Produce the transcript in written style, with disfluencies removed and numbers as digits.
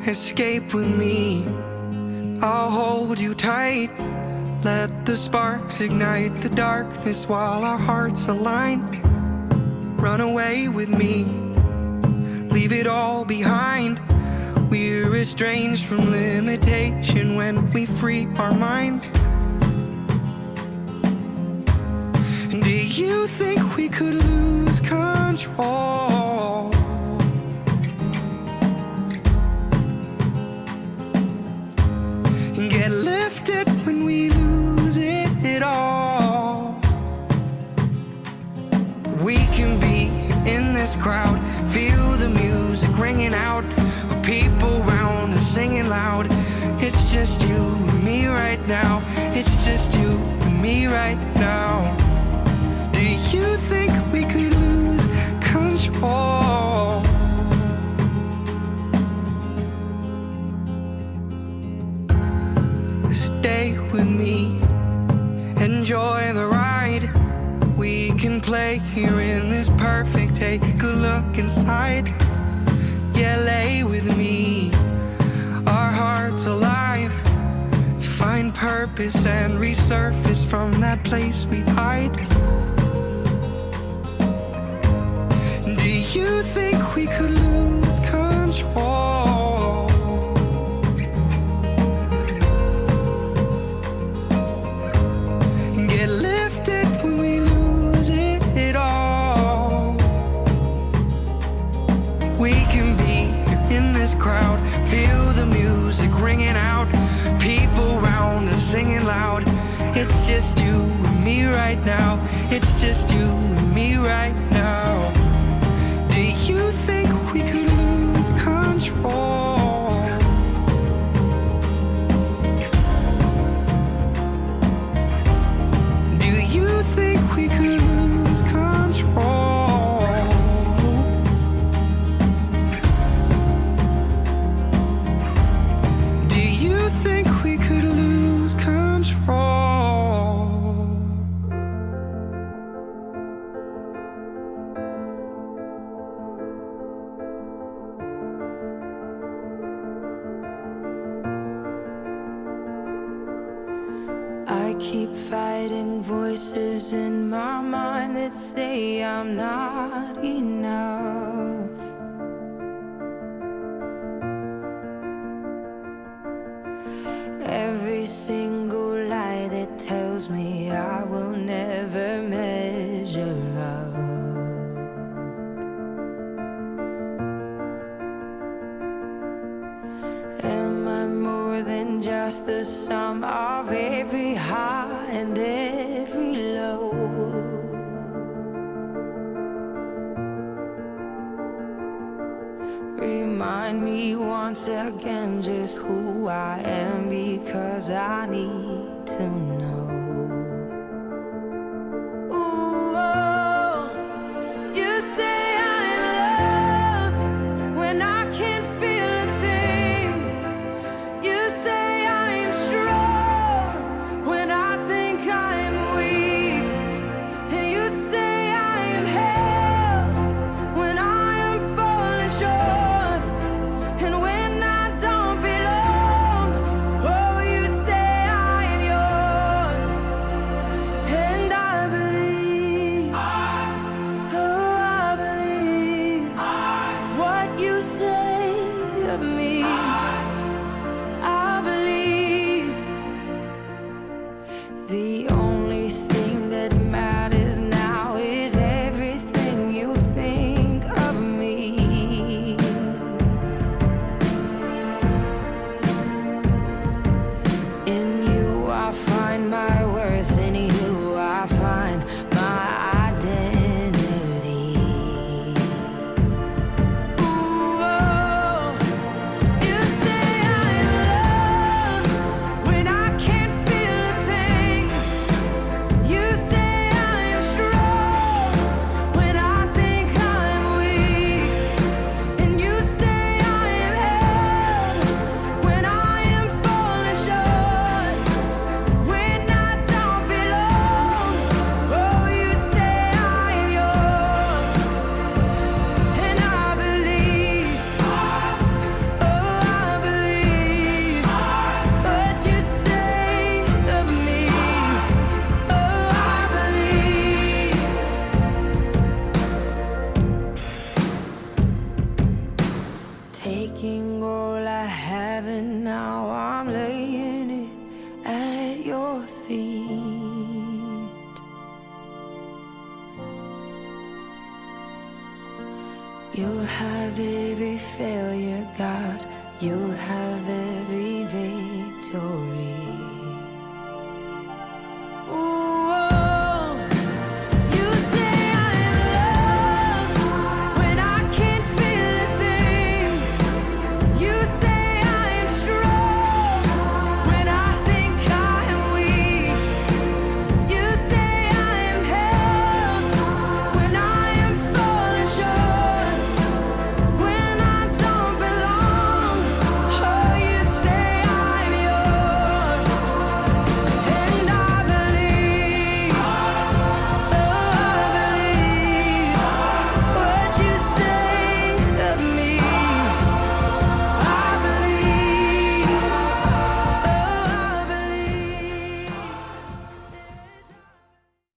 escape with me. I'll hold you tight. Let the sparks ignite the darkness while our hearts align. Run away with me, leave it all behind. We're estranged from limitation when we free our minds. Do you think we could lose control? And get lifted when we lose it all? We can be in this crowd, feel the music ringing out, people round us singing loud. It's just you and me right now. It's just you and me right now. Do you think we could lose control? Stay with me, enjoy the ride. We can play here in this perfect. Take a look inside. Yeah, lay with me, our hearts alive. Find purpose and resurface from that place we hide. Do you think we could lose control? Get lifted when we lose it all. We can be in this crowd, feel the music ringing out, people round us singing loud. It's just you and me right now. It's just you and me right now. Do you think we could lose control? Do you think we could lose control? Do you think we could lose control? I keep fighting voices in my mind that say I'm not enough. Every single lie that tells me I will never measure up. Am I more than just the sum of every high and every low? Remind me once again just who I am, because I need to know. Ooh, oh, you say I'm loved when I can't feel a thing. You say I'm strong when I think I'm weak. And you say I am held when I am falling short. And when I don't belong, oh, you say I am yours. You'll have every failure, God. You'll have